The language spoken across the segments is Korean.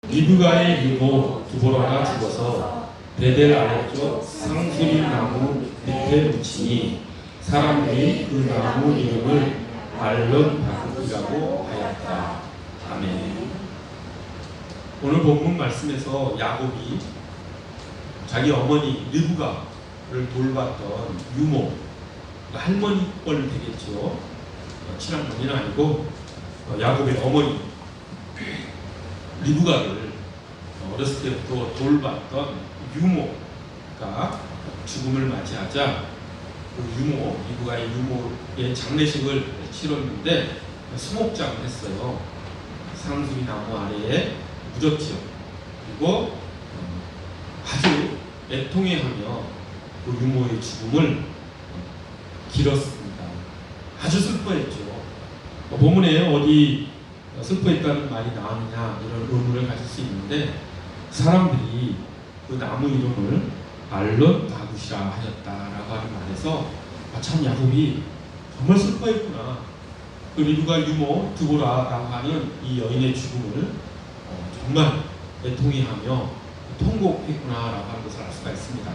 리브가의 유모 두보라가 죽어서 베델 아래쪽 상수리 나무 밑에 묻히니 사람들이 그 나무 이름을 알론 바국이라고 하였다. 아멘. 오늘 본문 말씀에서 야곱이 자기 어머니 리브가를 돌봤던 유모, 할머니 뻘 되겠죠. 친할머니는 아니고 야곱의 어머니 리브가를 어렸을 때부터 돌봤던 유모가 죽음을 맞이하자 그 리브가의 유모의 장례식을 치렀는데 수목장을 했어요. 상수리 나무 아래에 묻었죠. 그리고 아주 애통해하며 그 유모의 죽음을 길었습니다. 아주 슬퍼했죠. 본문에 어디 슬퍼했다는 말이 나왔느냐 이런 의문을 가질 수 있는데 사람들이 그 나무 이름을 알론 바굿이라 하였다라고 하는 말에서 참 야곱이 정말 슬퍼했구나. 그 리브가 유모 두보라라고 하는 이 여인의 죽음을 정말 애통해하며 통곡했구나라고 하는 것을 알 수가 있습니다.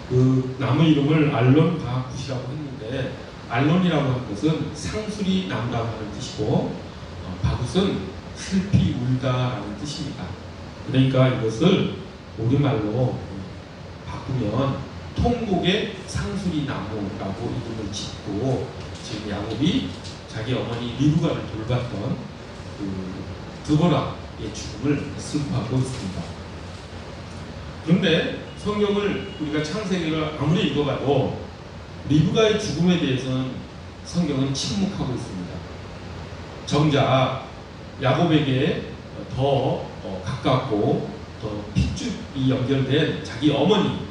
그 나무 이름을 알론 바굿이라고 했는데 알론이라고 하는 것은 상수리 남다고 하는 뜻이고 바굿은 슬피 울다라는 뜻입니다. 그러니까 이것을 우리말로 바꾸면 통곡의 상수리 나무라고 이름을 짓고 지금 야곱이 자기 어머니 리브가를 돌봤던 그 드보라의 죽음을 슬퍼하고 있습니다. 그런데 성경을 우리가 창세기를 아무리 읽어봐도 리브가의 죽음에 대해서는 성경은 침묵하고 있습니다. 정작 야곱에게 더 가깝고 더 핏줄이 연결된 자기 어머니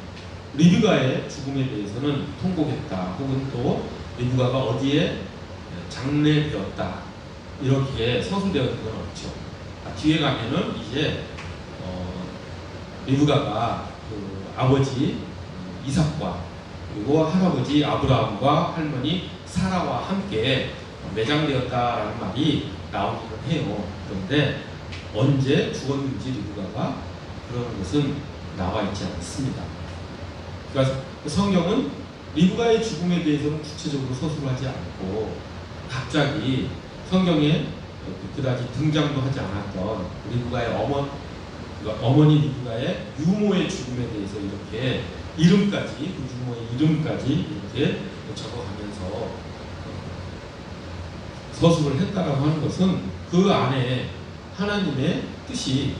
리브가의 죽음에 대해서는 통곡했다. 혹은 또 리브가가 어디에 장례되었다. 이렇게 서술되어 있는 건 없죠. 뒤에 가면은 이제 리브가가 그 아버지 이삭과 그리고 할아버지 아브라함과 할머니 사라와 함께 매장되었다라는 말이 나오기는 해요. 그런데 언제 죽었는지 리브가가 그런 것은 나와 있지 않습니다. 그러니까 성경은 리브가의 죽음에 대해서는 구체적으로 서술하지 않고 갑자기 성경에 그다지 등장도 하지 않았던 리브가의 어머니 리브가의 유모의 죽음에 대해서 이렇게 이름까지 그 유모의 이름까지 이렇게 적어가면서 서술을 했다라고 하는 것은 그 안에 하나님의 뜻이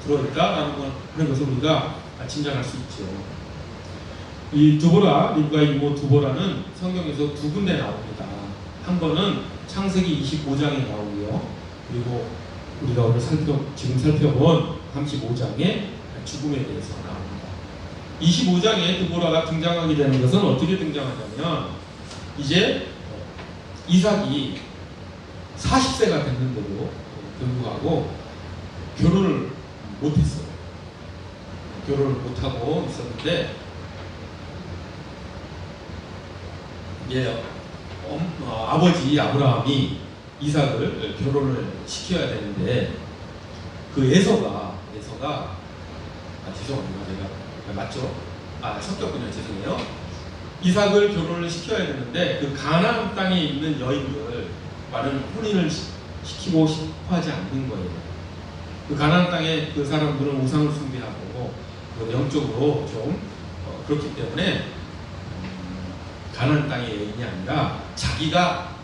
들어있다라는 것을 우리가 짐작할 수 있죠. 이 두보라, 리브가의 유모 두보라는 성경에서 두 군데 나옵니다. 한 번은 창세기 25장에 나오고요. 그리고 우리가 오늘 지금 살펴본 35장의 죽음에 대해서 나옵니다. 25장에 두보라가 등장하게 되는 것은 어떻게 등장하냐면 이제 이삭이 40세가 됐는데도 불구하고 결혼을 못했어요. 결혼을 못하고 있었는데 아버지 아브라함이 이삭을 결혼을 시켜야 되는데 그 에서가 죄송합니다. 제가 맞죠? 섞였군요. 죄송해요. 이삭을 결혼을 시켜야 되는데 그 가나안 땅에 있는 여인들 많은 혼인을 시키고 싶어 하지 않는 거예요. 그 가나안 땅에 그 사람들은 우상을 숭배하고 영적으로 좀 그렇기 때문에 가나안 땅의 여인이 아니라 자기가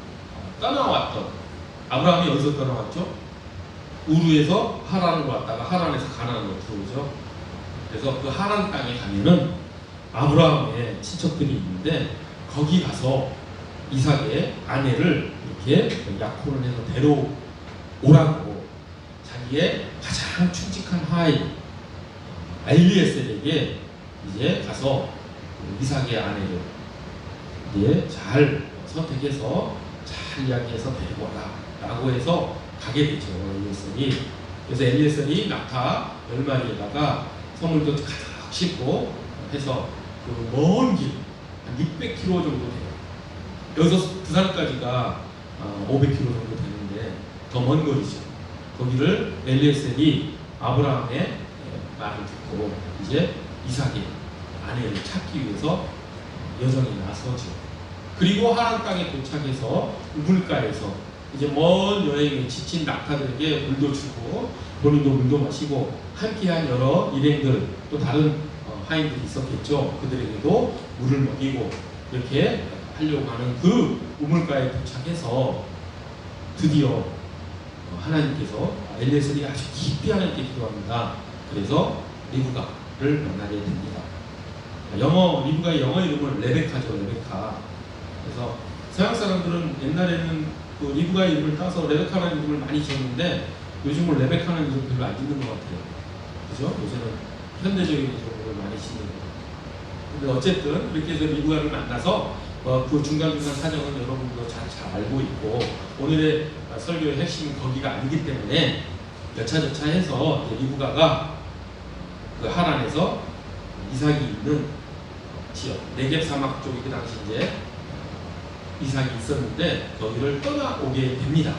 떠나왔던 아브라함이 어디서 떠나왔죠? 우르에서 하란으로 왔다가 하란에서 가나안으로 들어오죠. 그래서 그 하란 땅에 가면은 아브라함의 친척들이 있는데 거기 가서 이삭의 아내를 이렇게 약혼을 해서 데려오라고 자기의 가장 충직한 하인 엘리에셀에게 이제 가서 이삭의 아내를 이제 잘 선택해서 잘 이야기해서 데리고 와라 라고 해서 가게 되죠. 엘리에셀이. 그래서 엘리에셀이 낙타 10마리에다가 선물도 가득 싣고 해서 그 먼 길, 한 600km 정도 돼요. 여기서 부산까지가 500km 정도 되는데 더 먼 거리죠. 거기를 엘리에셀이 아브라함의 말을 듣고 이제 이삭의 아내를 찾기 위해서 여정이 나서죠. 그리고 하란 땅에 도착해서 우물가에서 이제 먼 여행에 지친 낙타들에게 물도 주고 본인도 물도 마시고 함께한 여러 일행들 또 다른 하인들이 있었겠죠. 그들에게도 물을 먹이고 이렇게 하려고 하는 그 우물가에 도착해서 드디어 하나님께서 엘리에셀이 아주 깊이 하나님께 기도합니다. 그래서 리브가를 만나게 됩니다. 리브가의 영어 이름은 레베카죠. 레베카. 그래서 서양 사람들은 옛날에는 그 리브가의 이름을 따서 레베카라는 이름을 많이 지었는데 요즘은 레베카라는 이름 별로 안 짓는 것 같아요. 그죠? 요새는 현대적인 이름을 많이 짓는 거예요. 근데 어쨌든 그렇게 해서 리브가를 만나서 그 중간중간 사정은 여러분도 잘 알고 있고 오늘의 설교의 핵심은 거기가 아니기 때문에 여차저차해서 리브가가 그 하란에서 이삭이 있는 지역 네겝 사막 쪽이 그 당시 이제 이삭이 있었는데 거기를 떠나오게 됩니다.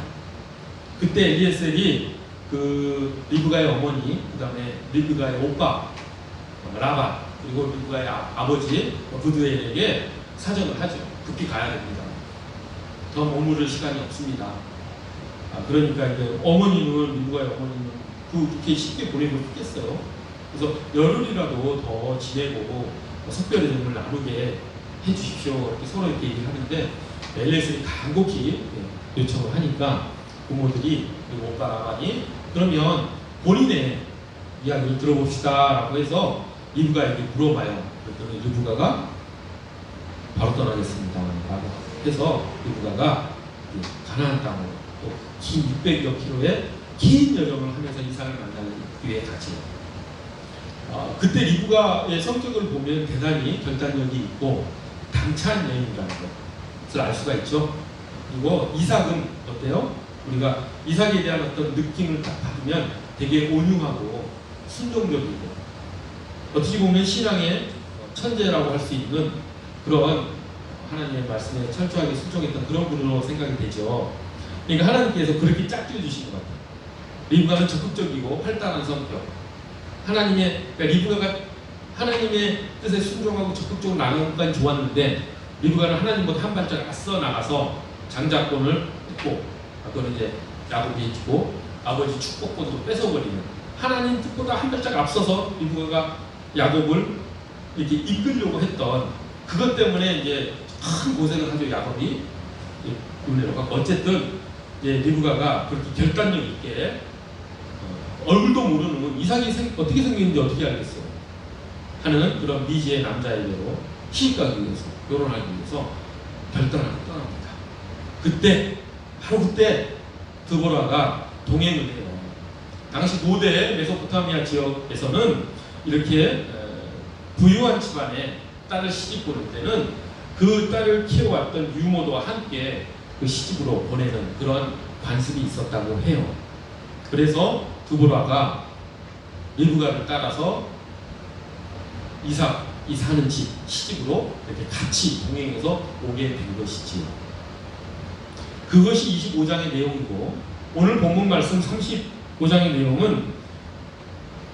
그때 엘리에셀이 그 리브가의 어머니, 그 다음에 리브가의 오빠 라반, 그리고 리브가의 아버지 부두엘에게 사정을 하죠. 급히 가야 됩니다. 더 머무를 시간이 없습니다. 그러니까 이제 어머니는 리브가의 어머니는 그렇게 쉽게 보내고 싶겠어요. 그래서 열흘이라도 더 지내고 석별의 점을 나누게 해주십시오. 이렇게 서로 이렇게 얘기를 하는데 엘리에셀이 간곡히 요청을 하니까 부모들이 그리고 오빠 라반이 그러면 본인의 이야기를 들어봅시다라고 해서 리브가에게 물어봐요. 그랬더니 리브가가 바로 떠나겠습니다 라고 해서 리브가가 가나안 땅으로 또 긴 600여 킬로의 긴 여정을 하면서 이삭을 만나기 위해 가지. 그때 리브가의 성격을 보면 대단히 결단력이 있고 당찬 여인이라는 것을 알 수가 있죠. 그리고 이삭은 어때요? 우리가 이삭에 대한 어떤 느낌을 딱 받으면 되게 온유하고 순종적이고 어떻게 보면 신앙의 천재라고 할 수 있는 그런 하나님의 말씀에 철저하게 순종했던 그런 분으로 생각이 되죠. 그러니까 하나님께서 그렇게 짝지어 주신 것 같아요. 리브가는 적극적이고 활달한 성격. 그러니까 리브가가 하나님의 뜻에 순종하고 적극적으로 나가는 것까지 좋았는데 리브가는 하나님보다 한 발짝 앞서 나가서 장자권을 뜯고 그거는 이제 야곱이 해주고 아버지 축복권도 뺏어버리는 하나님 뜻보다 한 발짝 앞서서 리브가가 야곱을 이렇게 이끌려고 했던 그것 때문에 이제 큰 고생을 하죠. 야곱이 어쨌든 이제 리브가가 그렇게 결단력 있게 얼굴도 모르는 이삭이 어떻게 생겼는지 어떻게 알겠어요 하는 그런 미지의 남자에게로 시집가기 위해서 결혼하기 위해서 결단하고 떠납니다. 바로 그때 드보라가 동행을 해요. 당시 고대 메소포타미아 지역에서는 이렇게 부유한 집안에 딸을 시집 보낼 때는 그 딸을 키워왔던 유모도와 함께 그 시집으로 보내는 그런 관습이 있었다고 해요. 그래서 드보라가 리브가를 따라서 이삭이 사는 집 시집으로 이렇게 같이 동행해서 오게 된 것이지요. 그것이 25장의 내용이고 오늘 본문 말씀 35장의 내용은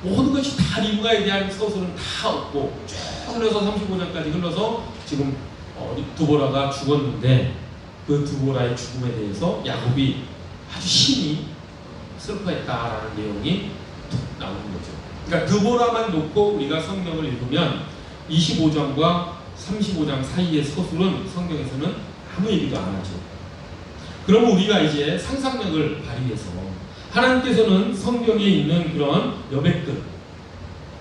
모든 것이 다 리브가에 대한 서술은 다 없고 쭉 흘러서 35장까지 흘러서 지금 드보라가 죽었는데 그 드보라의 죽음에 대해서 야곱이 아주 심히 슬퍼했다라는 내용이 툭 나오는 거죠. 그러니까 드보라만 놓고 우리가 성경을 읽으면 25장과 35장 사이의 서술은 성경에서는 아무 얘기도 안 하죠. 그러면 우리가 이제 상상력을 발휘해서 하나님께서는 성경에 있는 그런 여백들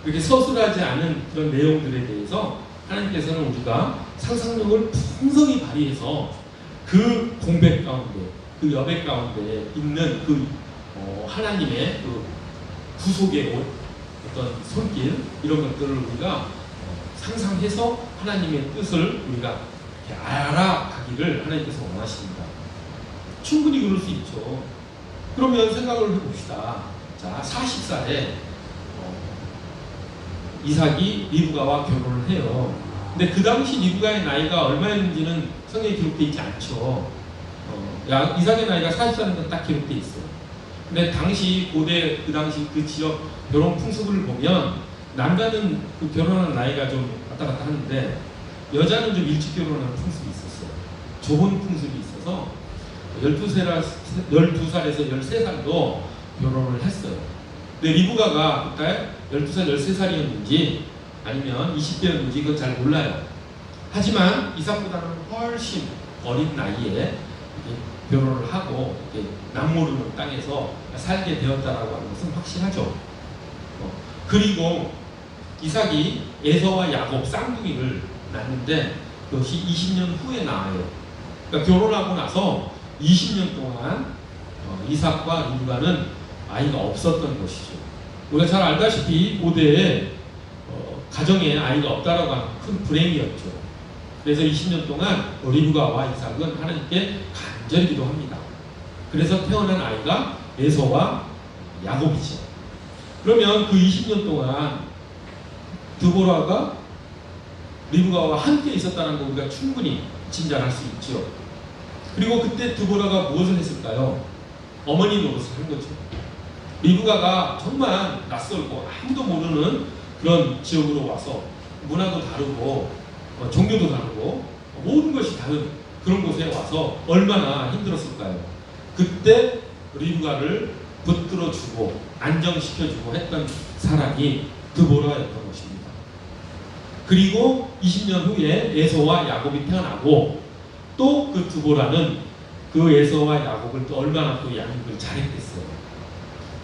그렇게 서술하지 않은 그런 내용들에 대해서 하나님께서는 우리가 상상력을 풍성히 발휘해서 그 공백 가운데 그 여백 가운데 있는 그 하나님의 그 구속의 어떤 손길 이런 것들을 우리가 상상해서 하나님의 뜻을 우리가 이렇게 알아가기를 하나님께서 원하십니다. 충분히 그럴 수 있죠. 그러면 생각을 해봅시다. 자, 40살에 이삭이 리브가와 결혼을 해요. 근데 그 당시 리브가의 나이가 얼마였는지는 성경에 기록되어 있지 않죠. 이삭의 나이가 40살인 건 딱 기록되어 있어요. 근데 당시 고대 그 당시 그 지역 결혼 풍습을 보면 남자는 그 결혼하는 나이가 좀 왔다 갔다 하는데 여자는 좀 일찍 결혼하는 풍습이 있었어요. 좁은 풍습이 있어서 12살에서 13살도 결혼을 했어요. 근데 리브가가 그때 12살, 13살이었는지 아니면 20대였는지 그건 잘 몰라요. 하지만 이삭보다는 훨씬 어린 나이에 결혼을 하고 남모르는 땅에서 살게 되었다라고 하는 것은 확실하죠. 그리고 이삭이 에서와 야곱 쌍둥이를 낳는데 그것이 20년 후에 나와요. 그러니까 결혼하고 나서 20년 동안 이삭과 리브가는 아이가 없었던 것이죠. 우리가 잘 알다시피 고대에 가정에 아이가 없다라고 하는 큰 불행이었죠. 그래서 20년 동안 리브가와 이삭은 하나님께 간절히 기도합니다. 그래서 태어난 아이가 에서와 야곱이죠. 그러면 그 20년 동안 드보라가 리브가와 함께 있었다는 거 우리가 충분히 짐작할 수 있죠. 그리고 그때 드보라가 무엇을 했을까요? 어머니 노릇을 한 거죠. 리브가가 정말 낯설고 아무도 모르는 그런 지역으로 와서 문화도 다르고 종교도 다르고 모든 것이 다른 그런 곳에 와서 얼마나 힘들었을까요? 그때 리브가를 붙들어주고 안정시켜주고 했던 사람이 드보라였던 것입니다. 그리고 20년 후에 에서와 야곱이 태어나고 또 그 드보라는 그 에서와 야곱을 또 얼마나 또 양육을 잘했겠어요.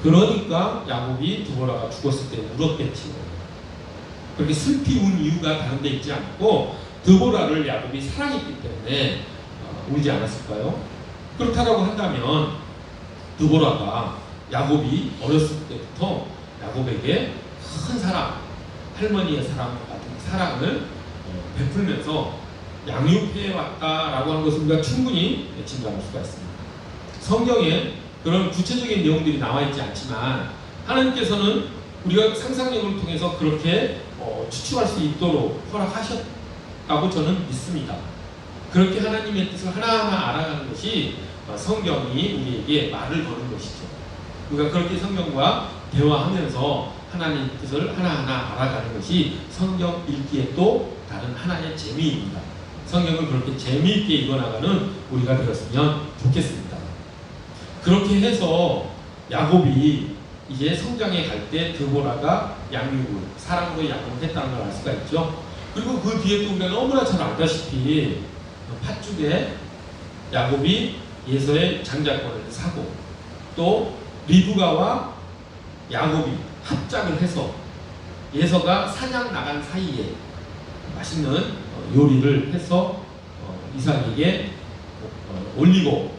그러니까 야곱이 드보라가 죽었을 때 울었겠지요. 그렇게 슬피 운 이유가 다른 데 있지 않고 드보라를 야곱이 사랑했기 때문에 울지 않았을까요? 그렇다고 한다면 드보라가 야곱이 어렸을 때부터 야곱에게 큰 사랑, 할머니의 사랑 같은 사랑을 베풀면서 양육해왔다라고 하는 것을 우리가 충분히 짐작할 수가 있습니다. 성경에 그런 구체적인 내용들이 나와 있지 않지만 하나님께서는 우리가 상상력을 통해서 그렇게 추측할 수 있도록 허락하셨다고 저는 믿습니다. 그렇게 하나님의 뜻을 하나하나 알아가는 것이 성경이 우리에게 말을 거는 것이죠. 우리가 그렇게 성경과 대화하면서 하나님의 뜻을 하나하나 알아가는 것이 성경 읽기에 또 다른 하나의 재미입니다. 성경을 그렇게 재미있게 읽어나가는 우리가 되었으면 좋겠습니다. 그렇게 해서 야곱이 이제 성장해 갈 때 드보라가 양육을 사랑으로 양육을 했다는 걸 알 수가 있죠. 그리고 그 뒤에 또 우리가 너무나 잘 알다시피 팥죽에 야곱이 예서의 장자권을 사고 또 리브가와 야곱이 합작을 해서 예서가 사냥 나간 사이에 맛있는 요리를 해서 이삭에게 올리고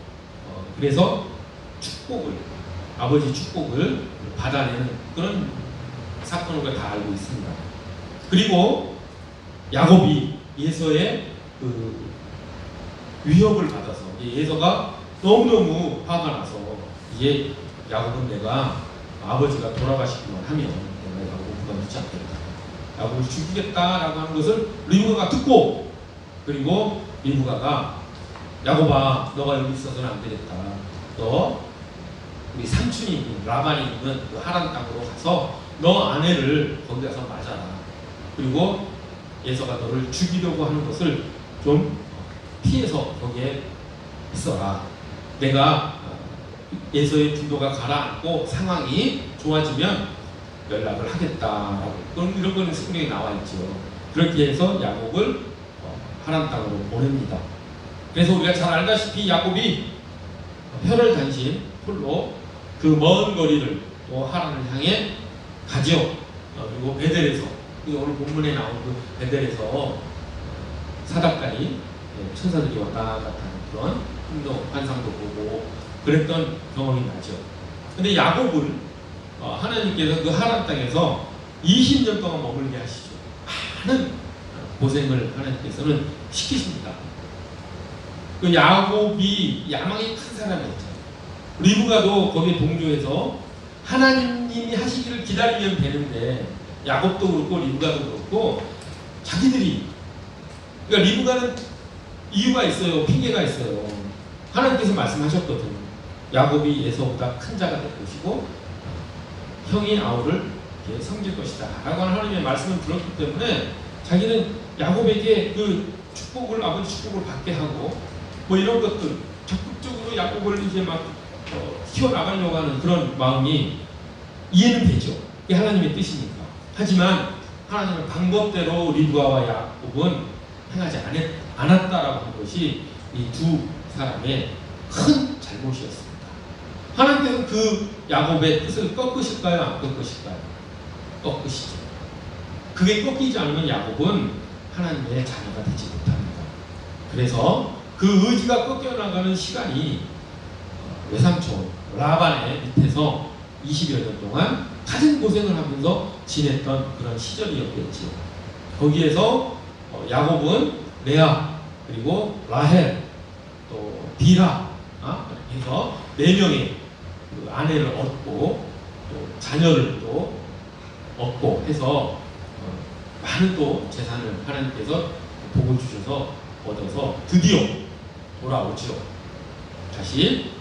그래서 축복을 아버지 축복을 받아내는 그런 사건을 다 알고 있습니다. 그리고 야곱이 예서의 그 위협을 받아서 예서가 너무너무 화가 나서 이제 야곱은 내가 아버지가 돌아가시기만 하면 내가 야곱을 그만두지 않겠다. 야곱을 죽이겠다라고 하는 것을 리브가가 듣고 그리고 리브가가 야곱아 너가 여기 있어서는 안 되겠다. 너 우리 삼촌이 라반이 있는 그 하란 땅으로 가서 너 아내를 거기 가서 맞아라. 그리고 예서가 너를 죽이려고 하는 것을 좀 피해서 거기에 있어라. 내가 예서의 분노가 가라앉고 상황이 좋아지면 연락을 하겠다라고 이런 거는 성경에 나와 있죠. 그렇게 해서 야곱을 하란 땅으로 보냅니다. 그래서 우리가 잘 알다시피 야곱이 혀를 단신 홀로 그 먼 거리를 또 하란을 향해 가죠. 그리고 베델에서 오늘 본문에 나온 그 베델에서 사닥다리 천사들이 왔다 갔다 하는 그런 환상도 보고 그랬던 경험이 나죠. 근데 야곱을 하나님께서 그 하란 땅에서 20년 동안 머물게 하시죠. 많은 고생을 하나님께서는 시키십니다. 그 야곱이 야망이 큰 사람이었죠. 리브가도 거기에 동조해서 하나님이 하시기를 기다리면 되는데 야곱도 그렇고 리브가도 그렇고 자기들이 그러니까 리브가는 이유가 있어요. 핑계가 있어요. 하나님께서 말씀하셨거든. 야곱이 에서보다 큰 자가 될 것이고 형이 아우를 섬길 것이다 라고 하는 하나님의 말씀을 들었기 때문에 자기는 야곱에게 그 축복을 아버지 축복을 받게 하고 뭐 이런 것들 적극적으로 야곱을 이제 막 키워나가려고 하는 그런 마음이 이해는 되죠. 이게 하나님의 뜻이니까. 하지만 하나님의 방법대로 리브가와 야곱은 행하지 않았다라고 하는 것이 이 두 사람의 큰 잘못이었습니다. 하나님께서는 그 야곱의 뜻을 꺾으실까요? 안 꺾으실까요? 꺾으시죠. 그게 꺾이지 않으면 야곱은 하나님의 자녀가 되지 못합니다. 그래서 그 의지가 꺾여나가는 시간이 외삼촌 라반의 밑에서 20여 년 동안 가진 고생을 하면서 지냈던 그런 시절이었겠지요. 거기에서 야곱은 레아 그리고 라헬 또 비라 해서 4명의 그 아내를 얻고 또 자녀를 또 얻고 해서 많은 또 재산을 하나님께서 복을 주셔서 얻어서 드디어 돌아오죠. 다시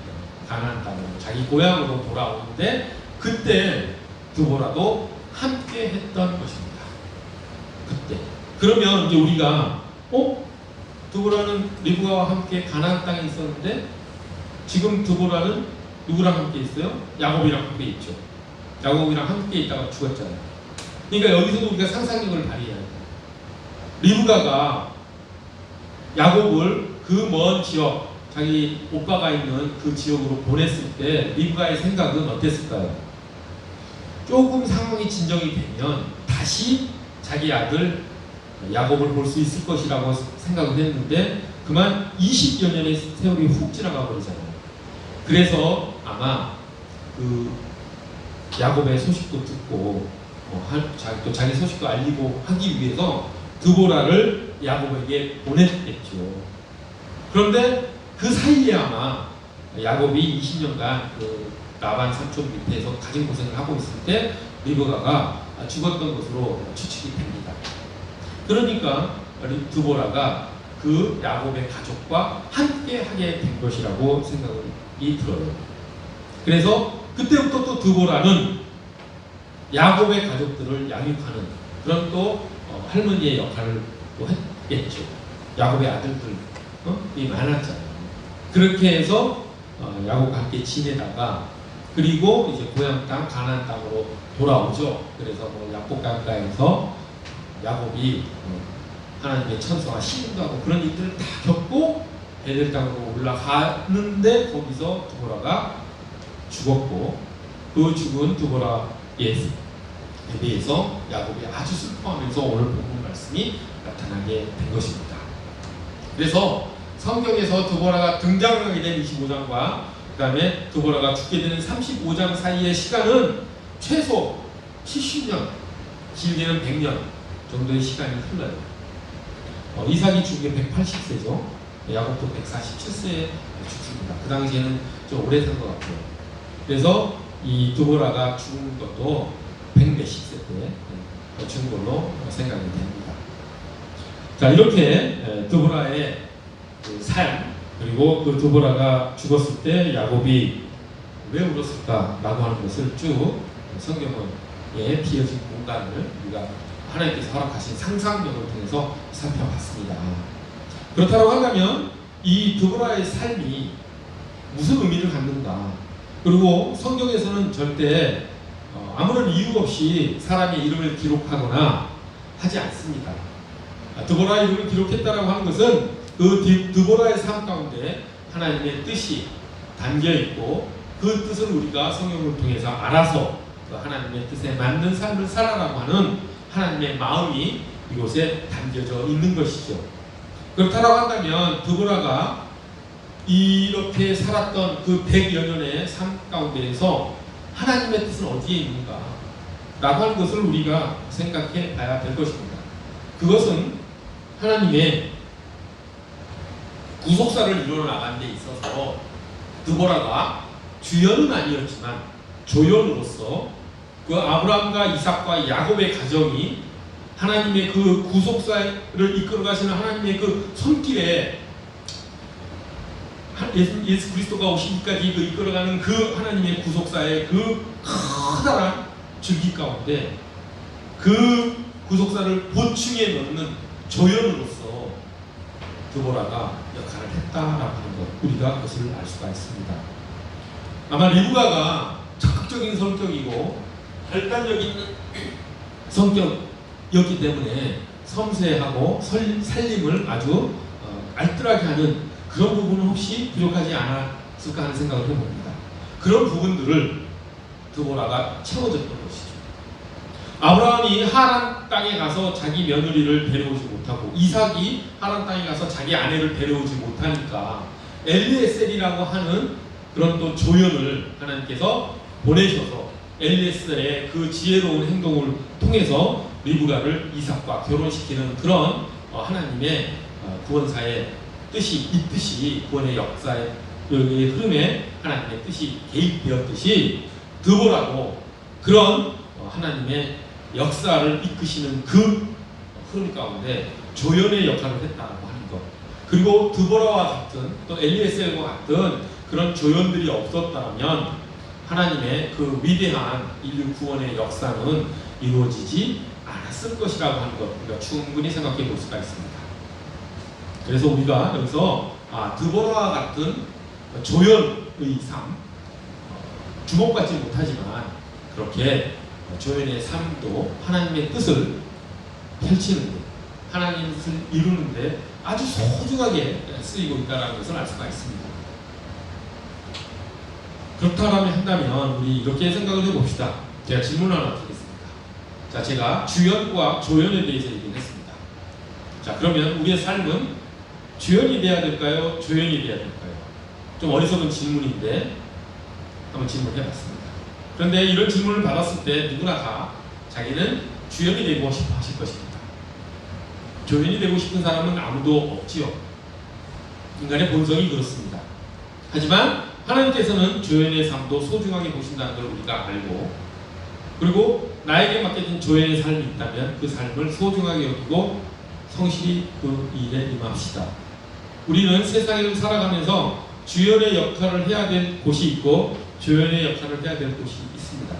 가나안 땅으로 자기 고향으로 돌아오는데 그때 드보라도 함께 했던 것입니다. 그때 그러면 이제 우리가 드보라는 리브가와 함께 가나안 땅에 있었는데 지금 드보라는 누구랑 함께 있어요? 야곱이랑 함께 있죠. 야곱이랑 함께 있다가 죽었잖아요. 그러니까 여기서도 우리가 상상력을 발휘해야 돼요. 리브가가 야곱을 그 먼 지역 자기 오빠가 있는 그 지역으로 보냈을 때 리브가의 생각은 어땠을까요? 조금 상황이 진정이 되면 다시 자기 아들 야곱을 볼 수 있을 것이라고 생각을 했는데 그만 20여 년의 세월이 훅 지나가 버리잖아요. 그래서 아마 그 야곱의 소식도 듣고 또 자기 소식도 알리고 하기 위해서 드보라를 야곱에게 보냈겠죠. 그런데 그 사이에 아마 야곱이 20년간 그 라반 삼촌 밑에서 가진 고생을 하고 있을 때 리브가가 죽었던 것으로 추측이 됩니다. 그러니까 드보라가 그 야곱의 가족과 함께 하게 된 것이라고 생각이 들어요. 그래서 그때부터 또 드보라는 야곱의 가족들을 양육하는 그런 또 할머니의 역할을 또 했겠죠. 야곱의 아들들이 많았잖아요. 그렇게 해서 야곱과 함께 지내다가 그리고 이제 고향 땅 가나안 땅으로 돌아오죠. 그래서 야복 강가에서 야곱이 하나님의 천사와 시인도 하고 그런 일들을 다 겪고 베델 땅으로 올라가는데 거기서 드보라가 죽었고 그 죽은 드보라에 대해서 야곱이 아주 슬퍼하면서 오늘 본문 말씀이 나타나게 된 것입니다. 그래서 성경에서 드보라가 등장하게 된 25장과 그 다음에 드보라가 죽게 되는 35장 사이의 시간은 최소 70년, 길게는 100년 정도의 시간이 흘러요. 이삭이 죽은 게 180세죠. 야곱도 147세에 죽습니다. 그 당시에는 좀 오래 산 것 같아요. 그래서 이 드보라가 죽은 것도 100몇십 세 때 죽은 걸로 생각이 됩니다. 자, 이렇게 드보라의 그 삶 그리고 그 드보라가 죽었을 때 야곱이 왜 울었을까라고 하는 것을 쭉 성경에 비어진 공간을 우리가 하나님께서 허락하신 상상력을 통해서 살펴봤습니다. 그렇다고 한다면 이 드보라의 삶이 무슨 의미를 갖는가? 그리고 성경에서는 절대 아무런 이유 없이 사람의 이름을 기록하거나 하지 않습니다. 드보라의 이름을 기록했다라고 하는 것은 그 드보라의 삶 가운데 하나님의 뜻이 담겨 있고 그 뜻을 우리가 성경을 통해서 알아서 그 하나님의 뜻에 맞는 삶을 살아라고 하는 하나님의 마음이 이곳에 담겨져 있는 것이죠. 그렇다고 한다면 드보라가 이렇게 살았던 그 100여 년의 삶 가운데에서 하나님의 뜻은 어디에 있는가 라고 하는 것을 우리가 생각해 봐야 될 것입니다. 그것은 하나님의 구속사를 이루어 나가는 데 있어서 드보라가 주연은 아니었지만 조연으로서 그 아브라함과 이삭과 야곱의 가정이 하나님의 그 구속사를 이끌어 가시는 하나님의 그 손길에 예수 그리스도가 오시기까지 그 이끌어가는 그 하나님의 구속사의 그 커다란 줄기 가운데 그 구속사를 보충해 넣는 조연으로서 드보라가 역할을 했다라고 하는 것, 우리가 그것을 알 수가 있습니다. 아마 리브가가 적극적인 성격이고 결단력 있는 성격이었기 때문에 섬세하고 살림을 아주 알뜰하게 하는 그런 부분은 혹시 부족하지 않았을까 하는 생각을 해봅니다. 그런 부분들을 드보라가 채워줬던 것이죠. 아브라함이 하란 땅에 가서 자기 며느리를 데려오지 못하고 이삭이 하란 땅에 가서 자기 아내를 데려오지 못하니까 엘리에셀이라고 하는 그런 또 조연을 하나님께서 보내셔서 엘리에셀의 그 지혜로운 행동을 통해서 리브가를 이삭과 결혼시키는 그런 하나님의 구원사의 뜻이 있듯이 구원의 역사의 흐름에 하나님의 뜻이 개입되었듯이 드보라도 그런 하나님의 역사를 이끄시는 그 흐름 가운데 조연의 역할을 했다고 하는 것, 그리고 드보라와 같은 또 엘리에셀과 같은 그런 조연들이 없었다면 하나님의 그 위대한 인류 구원의 역사는 이루어지지 않았을 것이라고 하는 것, 우리가 충분히 생각해 볼 수가 있습니다. 그래서 우리가 여기서 드보라와 같은 조연의 삶, 주목받지 못하지만 그렇게 조연의 삶도 하나님의 뜻을 펼치는 데, 하나님의 뜻을 이루는 데 아주 소중하게 쓰이고 있다는 것을 알 수가 있습니다. 그렇다면 한다면 우리 이렇게 생각을 해봅시다. 제가 질문 하나 드리겠습니다. 자, 제가 주연과 조연에 대해서 얘기했습니다. 자, 그러면 우리의 삶은 주연이 돼야 될까요? 조연이 돼야 될까요? 좀 어리석은 질문인데 한번 질문해봤습니다. 그런데 이런 질문을 받았을 때 누구나 다 자기는 주연이 되고 싶어 하실 것입니다. 조연이 되고 싶은 사람은 아무도 없지요. 인간의 본성이 그렇습니다. 하지만 하나님께서는 조연의 삶도 소중하게 보신다는 걸 우리가 알고, 그리고 나에게 맡겨진 조연의 삶이 있다면 그 삶을 소중하게 여기고 성실히 그 일에 임합시다. 우리는 세상을 살아가면서 주연의 역할을 해야 될 곳이 있고 조연의 역할을 해야 될 곳이 있습니다.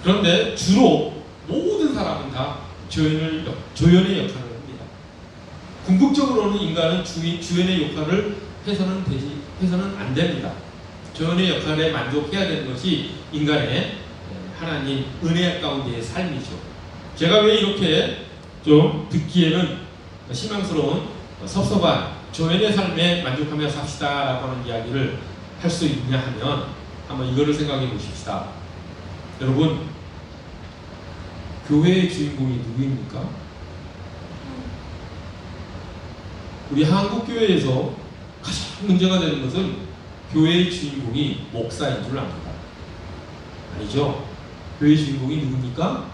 그런데 주로 모든 사람은 다 조연의 역할을 합니다. 궁극적으로는 인간은 주연의 역할을 해서는 안 됩니다. 조연의 역할에 만족해야 되는 것이 인간의 하나님 은혜 가운데의 삶이죠. 제가 왜 이렇게 좀 듣기에는 실망스러운 섭섭한 조연의 삶에 만족하며 삽시다 라고 하는 이야기를 할 수 있냐 하면 한번 이거를 생각해 보십시다. 여러분, 교회의 주인공이 누구입니까? 우리 한국교회에서 가장 문제가 되는 것은 교회의 주인공이 목사인 줄 압니다. 아니죠? 교회의 주인공이 누굽니까?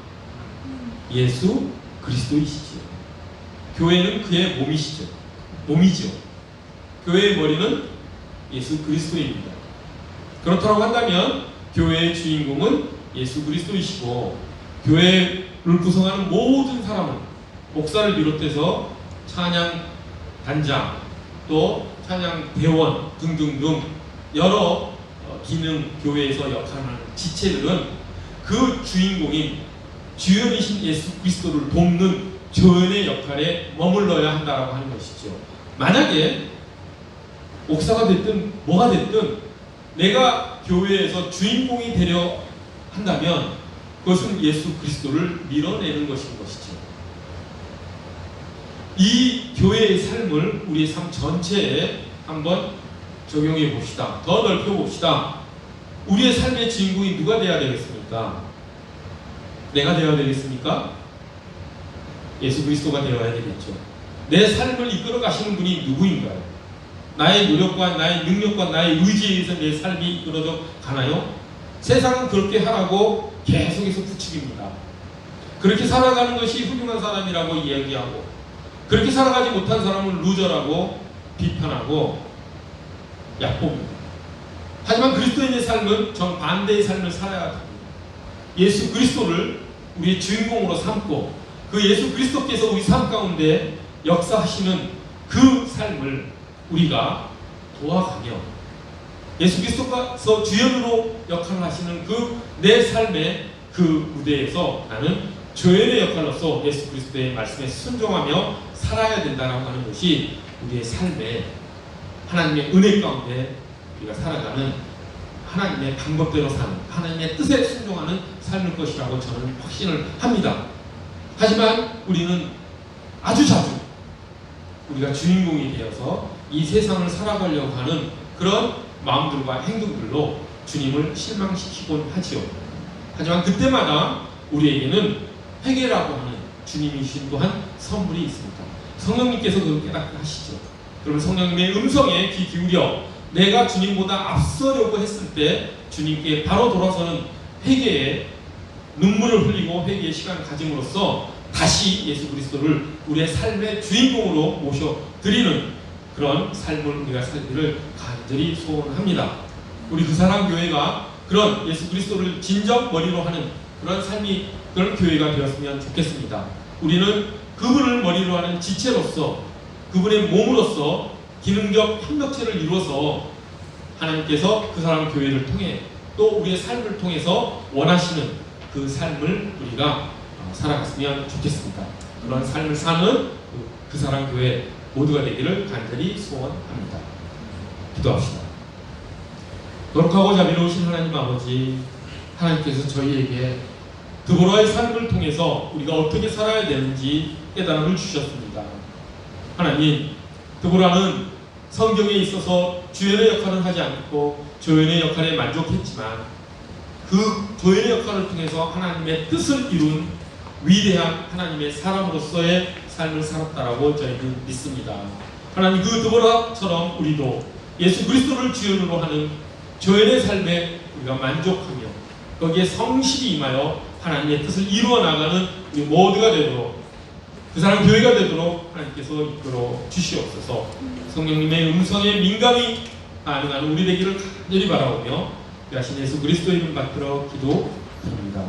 예수 그리스도이시죠. 교회는 그의 몸이죠. 교회의 머리는 예수 그리스도입니다. 그렇다고 한다면 교회의 주인공은 예수 그리스도이시고, 교회를 구성하는 모든 사람은 목사를 비롯해서 찬양 단장, 또 찬양 대원 등등등 여러 기능 교회에서 역할하는 지체들은 그 주인공인 주연이신 예수 그리스도를 돕는 조연의 역할에 머물러야 한다라고 하는 것이죠. 만약에 목사가 됐든 뭐가 됐든 내가 교회에서 주인공이 되려 한다면 그것은 예수 그리스도를 밀어내는 것인 것이죠. 이 교회의 삶을 우리의 삶 전체에 한번 적용해 봅시다. 더 넓혀 봅시다. 우리의 삶의 주인공이 누가 되어야 되겠습니까? 내가 되어야 되겠습니까? 예수 그리스도가 되어야 되겠죠. 내 삶을 이끌어 가시는 분이 누구인가요? 나의 노력과 나의 능력과 나의 의지에 의해서 내 삶이 이끌어져 가나요? 세상은 그렇게 하라고 계속해서 부추깁니다. 그렇게 살아가는 것이 훌륭한 사람이라고 이야기하고, 그렇게 살아가지 못한 사람은 루저라고 비판하고 얕봅니다. 하지만 그리스도인의 삶은 정반대의 삶을 살아야 합니다. 예수 그리스도를 우리의 주인공으로 삼고 그 예수 그리스도께서 우리 삶 가운데 역사하시는 그 삶을 우리가 도와가며 예수 그리스도께서 주연으로 역할을 하시는 그 내 삶의 그 무대에서 나는 조연의 역할로서 예수 그리스도의 말씀에 순종하며 살아야 된다고 하는 것이 우리의 삶에 하나님의 은혜 가운데 우리가 살아가는 하나님의 방법대로 사는 하나님의 뜻에 순종하는 삶일 것이라고 저는 확신을 합니다. 하지만 우리는 아주 자주 우리가 주인공이 되어서 이 세상을 살아가려고 하는 그런 마음들과 행동들로 주님을 실망시키곤 하지요. 하지만 그때마다 우리에게는 회개라고 하는 주님이 주신 또한 선물이 있습니다. 성령님께서 그걸 깨닫게 하시죠. 그러면 성령님의 음성에 귀 기울여 내가 주님보다 앞서려고 했을 때 주님께 바로 돌아서는 회개의 눈물을 흘리고 회개의 시간을 가짐으로써 다시 예수 그리스도를 우리의 삶의 주인공으로 모셔드리는 그런 삶을 우리가 살기를 간절히 소원합니다. 우리 그 사람 교회가 그런 예수 그리스도를 진정 머리로 하는 그런 삶이 그런 교회가 되었으면 좋겠습니다. 우리는 그분을 머리로 하는 지체로서 그분의 몸으로서 기능적 협력체를 이루어서 하나님께서 그 사람 교회를 통해 또 우리의 삶을 통해서 원하시는 그 삶을 우리가 살아갔으면 좋겠습니다. 그런 삶을 사는 그 사람 교회 모두가 되기를 간절히 소원합니다. 기도합시다. 노력하고 자비로우신 하나님 아버지, 하나님께서 저희에게 드보라의 삶을 통해서 우리가 어떻게 살아야 되는지 깨달음을 주셨습니다. 하나님, 드보라는 성경에 있어서 주연의 역할을 하지 않고 조연의 역할에 만족했지만 그 조연의 역할을 통해서 하나님의 뜻을 이룬 위대한 하나님의 사람으로서의 삶을 살았다라고 저희는 믿습니다. 하나님, 그 드보라처럼 우리도 예수 그리스도를 주연으로 하는 조연의 삶에 우리가 만족하며 거기에 성실히 임하여 하나님의 뜻을 이루어 나가는 우리 모두가 되도록 그 사람 교회가 되도록 하나님께서 이끌어 주시옵소서. 성령님의 음성에 민감히 반응하는 우리 되기를 간절히 바라오며 하신 예수 그리스도의 이름 받들어 기도드립니다.